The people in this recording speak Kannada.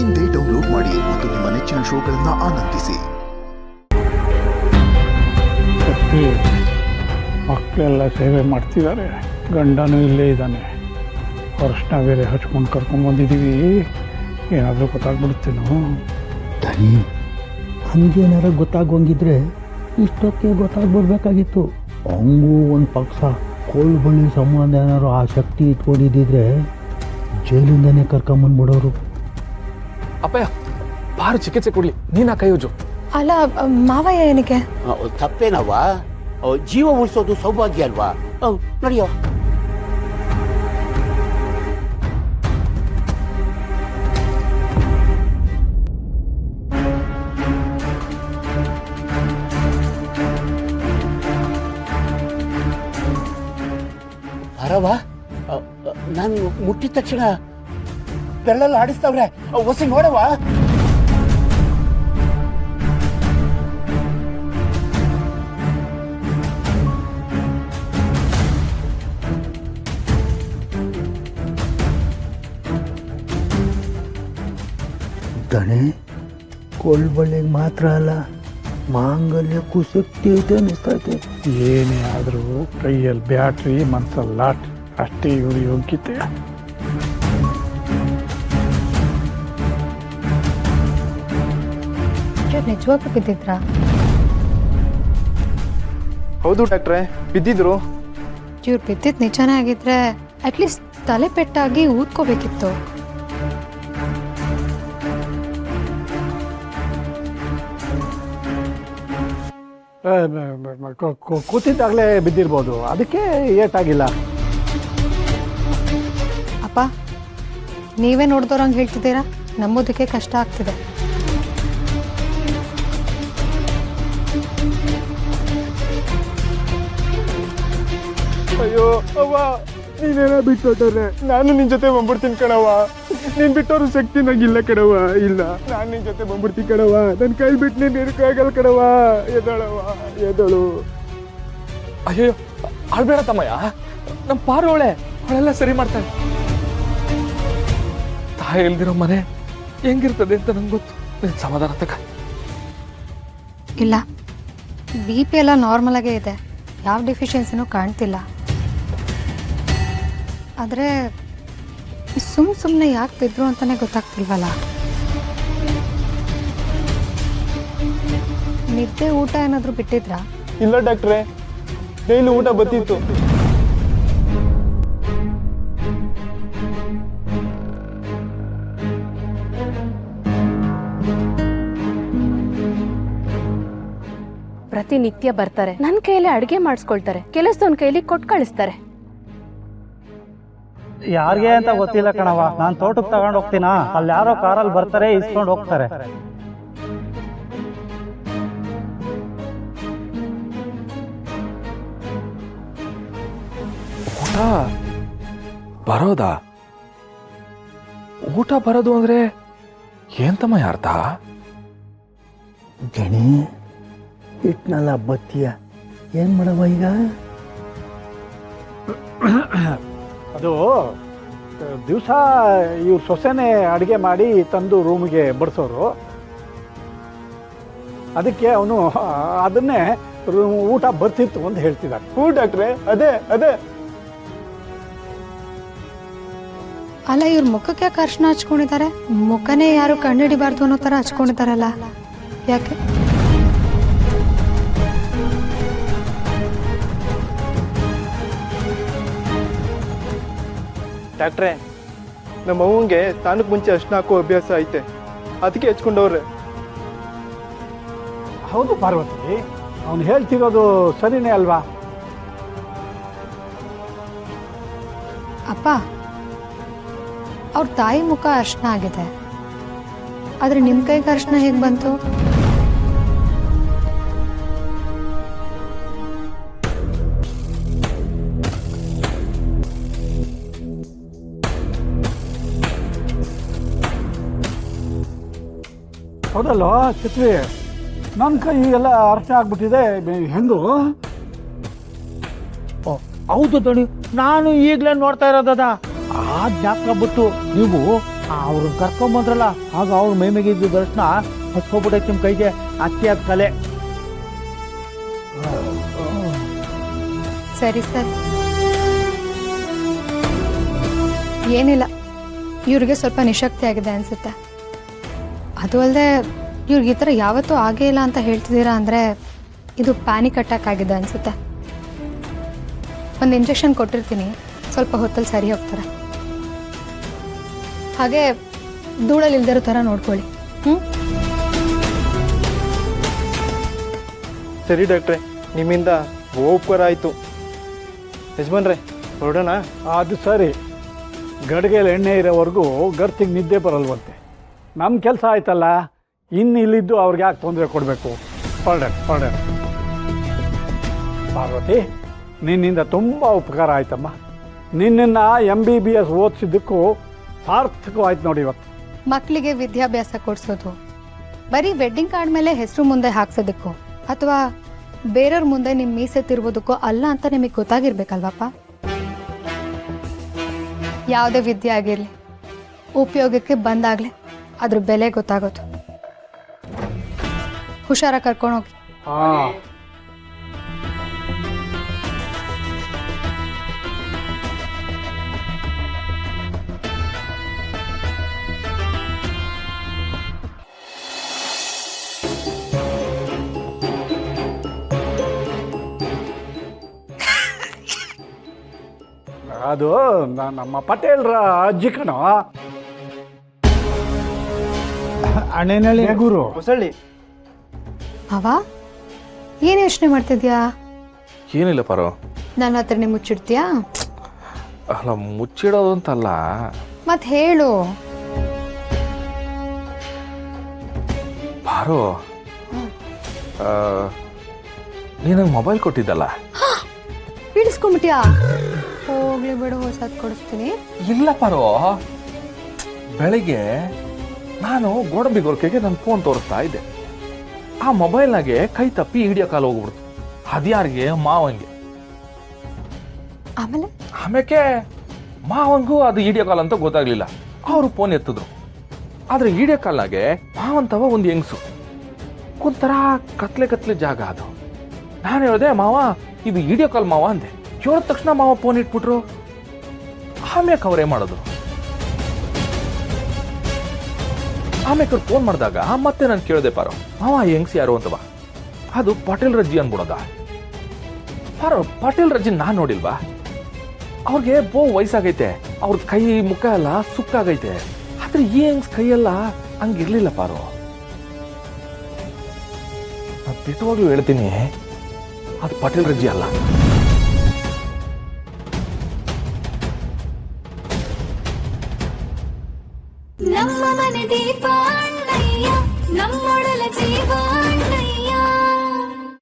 ಇಂದೇ ಡೌನ್ಲೋಡ್ ಮಾಡಿ ಮತ್ತು ನಿಮ್ಮ ನೆಚ್ಚಿನ ಶೋಗಳನ್ನು ಆನಂದಿಸಿ. ಮಕ್ಕಳೆಲ್ಲ ಸೇವೆ ಮಾಡ್ತಿದ್ದಾರೆ, ಗಂಡನೂ ಇಲ್ಲೇ ಇದ್ದಾನೆ. ವರ್ಷನ ಬೇರೆ ಹಚ್ಕೊಂಡು ಕರ್ಕೊಂಡ್ಬಂದಿದ್ದೀವಿ. ಏನಾದರೂ ಗೊತ್ತಾಗ್ಬಿಡುತ್ತೇನೋ. ದನಿ ಹಂಗೇನಾರ ಗೊತ್ತಾಗೋಂಗಿದ್ರೆ ಇಷ್ಟೊತ್ತಿಗೆ ಗೊತ್ತಾಗ್ಬಿಡ್ಬೇಕಾಗಿತ್ತು. ಹಂಗೂ ಒಂದು ಪಕ್ಷ ಕೋಲ್ಬಳ್ಳಿ ಸಂಬಂಧ ಏನಾರು ಆ ಶಕ್ತಿ ಇಟ್ಕೊಂಡಿದ್ದಿದ್ರೆ ಜೈಲಿಂದನೇ ಕರ್ಕೊಂಬಂದ್ಬಿಡೋರು. ಅಪ್ಪಯ್ಯ ಬಾರು ಚಿಕಿತ್ಸೆ ಕೊಡ್ಲಿ, ನೀನಾ ಕೈಯೋಜು. ಅಲ್ಲ ಮಾವಯ್ಯ ಏನಕ್ಕೆ? ತಪ್ಪೇನವ್ವ, ಜೀವ ಉಳಿಸೋದು ಸೌಭಾಗ್ಯ ಅಲ್ವಾ? ನಡೆಯೋ. ಅರವ, ನಾನು ಮುಟ್ಟಿದ ತಕ್ಷಣ ಬೆರಳೆಲ್ಲ ಆಡಿಸ್ತಾವ್ರೆ, ಹೊಸಿ ನೋಡವ. ದಣೆ ಕೋಲ್ಬಳ್ಳಿಗೆ ಮಾತ್ರ ಅಲ್ಲ, ಮಾಂಗಲ್ಯಕ್ಕೂ ಶಕ್ತಿ ಐತೆ ಅನ್ನಿಸ್ತೈತೆ. ಏನೇ ಆದರೂ ಕೈಯಲ್ಲಿ ಬ್ಯಾಟ್ರಿ ಮನಸ್ಸಲ್ಲಿ ಲಾಟ್ರಿ, ಅಷ್ಟೇ ಇವರು ಯೋಗ್ಯತೆ. ನಿಜವಾಗ್ಲೂ ಬಿದ್ದಿದ್ರಾ? ಹೌದು ಡಾಕ್ಟ್ರೆ, ಬಿದ್ದಿದ್ರು. ಇವ್ರು ಬಿದ್ದಿದ್ದು ನಿಜಾನೇ ಆಗಿದ್ರೆ ಅಟ್ಲೀಸ್ಟ್ ತಲೆ ಪೆಟ್ಟಾಗಿ ಊದ್ಕೋಬೇಕಿತ್ತು. ಕೂತಿದ್ದಾಗಲೇ ಬಿದ್ದಿರ್ಬೋದು, ಅದಕ್ಕೆ ಏಟಾಗಿಲ್ಲ. ಅಪ್ಪ ನೀವೇ ನೋಡ್ದವ್ರಂಗೆ ಹೇಳ್ತಿದ್ದೀರಾ, ನಂಬೋದಕ್ಕೆ ಕಷ್ಟ ಆಗ್ತಿದೆ. ಅಯ್ಯೋ ಅವ್ವ, ನೀನೇನ ಬಿಟ್ಟೋಟ್ರೆ ನಾನು ನಿನ್ ಜೊತೆ ಬಂದ್ಬಿಡ್ತೀನಿ ಕಣವ್ವ. ನೀನ್ ಬಿಟ್ಟೋರು ಶಕ್ತಿ ನಂಗಿಲ್ಲ ಕಣವ್ವ, ಇಲ್ಲ. ನಾನು ನಿನ್ ಜೊತೆ ಬಂದ್ಬಿಡ್ತೀನಿ ಕಣವ್ವ. ನನ್ನ ಕೈ ಬಿಟ್ಟು ನೀನ್ ಇರಕ್ಕಾಗಲ್ಲ ಕಣವ್ವ. ಎದಳವ್ವ, ಎದಳು. ಅಯ್ಯೋ ಆಳ್ಬೇಡ ತಮ್ಮಯ್ಯ, ನಮ್ಮ ಪಾರು ಅವಳೆಲ್ಲ ಸರಿ ಮಾಡ್ತಾಳೆ. ತಾಯಿ ಇಲ್ದಿರೋ ಮನೆ ಹೆಂಗಿರ್ತದೆ ಅಂತ ನಂಗೆ ಗೊತ್ತು. ನೀನ್ ಸಮಾಧಾನ ತಗ. ಇಲ್ಲ, BP ಎಲ್ಲ ನಾರ್ಮಲ್ ಆಗೇ ಇದೆ, ಯಾವ ಡೆಫಿಷಿಯನ್ಸಿನೂ ಕಾಣ್ತಿಲ್ಲ. ಆದರೆ ಸುಮ್ಮನೆ ಯಾಕೆ ಬಿದ್ರು ಅಂತಾನೆ ಗೊತ್ತಾಗ್ತಿಲ್ವಲ್ಲ. ನಿದ್ದೆ ಊಟ ಏನಾದರೂ ಬಿಟ್ಟಿದ್ರಾ? ಇಲ್ಲ ಡಾಕ್ಟ್ರೆ, ಡೈಲಿ ಊಟ ಬತ್ತಿತ್ತು. ಪ್ರತಿನಿತ್ಯ ಬರ್ತಾರೆ, ನನ್ನ ಕೈಯಲ್ಲಿ ಅಡುಗೆ ಮಾಡಿಸ್ಕೊಳ್ತಾರೆ, ಕೆಲಸದವನ ಕೈಲಿ ಕೊಟ್ಟು ಕಳಿಸ್ತಾರೆ. ಯಾರಿಗೆ ಅಂತ ಗೊತ್ತಿಲ್ಲ ಕಣವ. ನಾನು ತೋಟಕ್ಕೆ ತಗೊಂಡು ಹೋಗ್ತೀನಾ, ಅಲ್ಲಿ ಯಾರೋ ಕಾರಲ್ಲಿ ಬರ್ತಾರೆ, ಇಸ್ಕೊಂಡು ಹೋಗ್ತಾರೆ. ಊಟ ಬರೋದಾ? ಊಟ ಬರೋದು ಅಂದ್ರೆ ಏಂತಮ್ಮ ಅರ್ಥ? ದಣಿ ಇಟ್ನಲ್ಲ ಬತ್ತಿಯ, ಏನು ಮಾಡವ ಈಗ? ಅದು ದಿವಸ ಇವ್ರ ಸೊಸೆನೇ ಅಡುಗೆ ಮಾಡಿ ತಂದು ರೂಮಿಗೆ ಬಡಿಸೋರು. ಅದಕ್ಕೆ ಅವನು ಅದನ್ನೇ ಊಟ ಬರ್ತಿತ್ತು ಅಂತ ಹೇಳ್ತಿದ್ದಾರೆ. ಹ್ಞೂ ಡಾಕ್ಟ್ರೆ, ಅದೇ ಅದೇ. ಅಲ್ಲ, ಇವ್ರ ಮುಖಕ್ಕೆ ಯಾಕೆ ಅರ್ಶನ ಹಚ್ಕೊಂಡಿದ್ದಾರೆ? ಮುಖನೇ ಯಾರು ಕಣ್ಣಿಡಿಬಾರ್ದು ಅನ್ನೋ ಥರ ಹಚ್ಕೊಂಡಿದ್ದಾರಲ್ಲ, ಯಾಕೆ? ಡಾಕ್ಟ್ರೆ, ನಮ್ಮ ಅವ್ವಂಗೆ ತಾನಕ್ಕೆ ಮುಂಚೆ ಅರ್ಶಿನ ಹಾಕೋ ಅಭ್ಯಾಸ ಐತೆ, ಅದಕ್ಕೆ ಹಚ್ಕೊಂಡವ್ರೆ. ಹೌದು ಪಾರ್ವತಿ, ಅವನು ಹೇಳ್ತಿರೋದು ಸರಿನೇ ಅಲ್ವಾ? ಅಪ್ಪ, ಅವ್ರ ತಾಯಿ ಮುಖ ಅರ್ಶನ ಆಗಿದೆ, ಆದರೆ ನಿಮ್ಮ ಕೈಗೆ ಅರ್ಶನ ಹೇಗೆ ಬಂತು? ಹೌದಲ್ವ ಚಿತ್ರಿ, ನನ್ನ ಕೈ ಎಲ್ಲ ಅರ್ಥ ಆಗ್ಬಿಟ್ಟಿದೆ, ಹೆಂಗು? ಹೌದು ದಣಿ, ನಾನು ಈಗಲೇ ನೋಡ್ತಾ ಇರೋದದ. ಆ ಜ್ಞಾಪಕ ಬಿಟ್ಟು ನೀವು ಅವ್ರನ್ನ ಕರ್ಕೊಂಬಂದ್ರಲ್ಲ ಆಗ ಅವ್ರ ಮೈಮೇಗೆ ಇದ್ದ ದರ್ಶನ ಹಚ್ಕೊಬಿಟ್ಟೈತೆ ನಿಮ್ಮ ಕೈಗೆ ಅಕ್ಕಿ ಆದ ಕಲೆ. ಸರಿ ಸರ್, ಏನಿಲ್ಲ, ಇವ್ರಿಗೆ ಸ್ವಲ್ಪ ನಿಶಕ್ತಿ ಆಗಿದೆ ಅನಿಸುತ್ತೆ. ಅದು ಅಲ್ಲದೆ ಇವ್ರಿಗೆ ಈ ಥರ ಯಾವತ್ತೂ ಆಗೇ ಇಲ್ಲ ಅಂತ ಹೇಳ್ತಿದ್ದೀರಾ ಅಂದರೆ ಇದು ಪ್ಯಾನಿಕ್ ಅಟ್ಯಾಕ್ ಆಗಿದೆ ಅನಿಸುತ್ತೆ. ಒಂದು ಇಂಜೆಕ್ಷನ್ ಕೊಟ್ಟಿರ್ತೀನಿ, ಸ್ವಲ್ಪ ಹೊತ್ತಲ್ಲಿ ಸರಿ ಹೋಗ್ತಾರೆ. ಹಾಗೆ ಧೂಳಲ್ಲಿ ಇಲ್ದಿರೋ ಥರ ನೋಡ್ಕೊಳ್ಳಿ. ಸರಿ ಡಾಕ್ಟ್ರೆ, ನಿಮ್ಮಿಂದ ಉಪಕಾರ ಆಯಿತು. ಯಜಮಾನ್ರೆ ಹೊರಡೋಣ? ಅದು ಸರಿ, ಗಡಿಗೆಯಲ್ಲಿ ಎಣ್ಣೆ ಇರೋವರೆಗೂ ಗರ್ತಿಗೆ ನಿದ್ದೆ ಬರಲ್ವಂತೆ. ನಮ್ಮ ಕೆಲಸ ಆಯ್ತಲ್ಲ, ಇನ್ನು ಇಲ್ಲಿದ್ದು ಅವ್ರಿಗೆ ಯಾಕೆ ತೊಂದರೆ ಕೊಡಬೇಕು? ಹೊರಡೆ. ಪಾರ್ವತಿ, ನಿನ್ನಿಂದ ತುಂಬ ಉಪಕಾರ ಆಯ್ತಮ್ಮ. ನಿನ್ನನ್ನು MBBS ಓದಿಸಿದ್ದಕ್ಕೂ ಸಾರ್ಥಕವಾಯ್ತು ನೋಡಿ ಇವತ್ತು. ಮಕ್ಕಳಿಗೆ ವಿದ್ಯಾಭ್ಯಾಸ ಕೊಡಿಸೋದು ಬರೀ ವೆಡ್ಡಿಂಗ್ ಕಾರ್ಡ್ ಮೇಲೆ ಹೆಸರು ಮುಂದೆ ಹಾಕ್ಸೋದಕ್ಕೋ ಅಥವಾ ಬೇರೆಯವ್ರ ಮುಂದೆ ನಿಮ್ಮ ಮೀಸೆ ತಿರುವುದಕ್ಕೋ ಅಲ್ಲ ಅಂತ ನಿಮಗೆ ಗೊತ್ತಾಗಿರ್ಬೇಕಲ್ವಪ್ಪ. ಯಾವುದೇ ವಿದ್ಯೆ ಆಗಿರಲಿ, ಉಪಯೋಗಕ್ಕೆ ಬಂದಾಗಲೇ ಅದ್ರ ಬೆಲೆ ಗೊತ್ತಾಗೋದು. ಹುಷಾರಾಗಿ ಕರ್ಕೊಂಡೋಗಿ. ಹಾಂ, ಅದು ನಮ್ಮ ಪಟೇಲ್ರ ಅಜ್ಜಿ ಕಣ. ಅಣ್ಣೇನಳ್ಳಿ ಗುರು ಹೊಸಳ್ಳಿ. ಅವ ಏನು ಯೋಚನೆ ಮಾಡ್ತಿದ್ಯಾ? ಏನಿಲ್ಲ ಪಾರು. ನನ್ನ ಹತ್ರನೇ ಮುಚ್ಚಿಡ್ತೀಯಾ? ಅಲ್ಲ, ಮುಚ್ಚಿಡೋದು ಅಂತಲ್ಲ. ಮತ್ ಹೇಳು. ಪಾರು, ನೀನು ಮೊಬೈಲ್ ಕೊಟ್ಟಿದ್ದಲ್ಲ, ಬಿಡಿಸ್ಕೊಂಬಿಟ್ಯಾ? ಹೋಗ್ಲಿ ಬಿಡು, ಹೊಸದ್ ಕೊಡಿಸ್ತೀನಿ. ಇಲ್ಲ ಪಾರು, ಬೆಳಿಗ್ಗೆ ನಾನು ಗೋಡಂಬಿ ಗೋರ್ಕೆಗೆ ನನ್ನ ಫೋನ್ ತೋರಿಸ್ತಾ ಇದ್ದೆ. ಆ ಮೊಬೈಲ್ನಾಗೆ ಕೈ ತಪ್ಪಿ ಹಿಡಿಯೋ ಕಾಲು ಹೋಗ್ಬಿಡ್ತು. ಅದ್ಯಾರಿಗೆ? ಮಾವಂಗೆ. ಆಮೇಲೆ ಮಾವಂಗೂ ಅದು ಹಿಡಿಯೋ ಕಾಲ್ ಅಂತ ಗೊತ್ತಾಗ್ಲಿಲ್ಲ. ಅವರು ಫೋನ್ ಎತ್ತಿದ್ರು. ಆದ್ರೆ ಹಿಡಿಯೋ ಕಾಲ್ನಾಗೆ ಮಾವಂತವ ಒಂದು ಹೆಂಗ್ಸು ಒಂಥರ ಕತ್ಲೆ ಜಾಗ. ಅದು ನಾನು ಹೇಳಿದೆ, ಮಾವ ಇದು ಹಿಡಿಯೋ ಕಾಲ್ ಮಾವ ಅಂದೆ. ಹೇಳಿದ ತಕ್ಷಣ ಮಾವ ಫೋನ್ ಇಟ್ಬಿಟ್ರು. ಆಮೇಲೆ ಅವರೇ ಮಾಡೋದು. ಆಮೇಲೆ ಫೋನ್ ಮಾಡಿದಾಗ ಮತ್ತೆ ನಾನು ಕೇಳಿದೆ, ಪಾರೋ ಮಾವ ಹೆಂಗ್ಸ್ ಯಾರು ಅಂತವ. ಅದು ಪಟೇಲ್ ರಜ್ಜಿ ಅನ್ಬಿಡೋದ. ಪಾರೋ, ಪಟೇಲ್ ರಜ್ಜಿ ನಾನು ನೋಡಿಲ್ವಾ? ಅವ್ರಿಗೆ ವಯಸ್ಸಾಗೈತೆ, ಅವ್ರ ಕೈ ಮುಖ ಎಲ್ಲ ಸುಕ್ಕಾಗೈತೆ. ಆದ್ರೆ ಈ ಹೆಂಗ್ಸ್ ಕೈಯೆಲ್ಲ ಹಂಗಿರ್ಲಿಲ್ಲ ಪಾರೋ. ನಾನು ಬಿಟ್ಟವಾಗ್ಲೂ ಹೇಳ್ತೀನಿ, ಅದು ಪಟೇಲ್ ರಜ್ಜಿ ಅಲ್ಲ. ನಮ್ಮ ಮನೆ ದೀಪ ಅಣ್ಣಯ್ಯ, ನಮ್ಮೊಡಲ ಜೀವ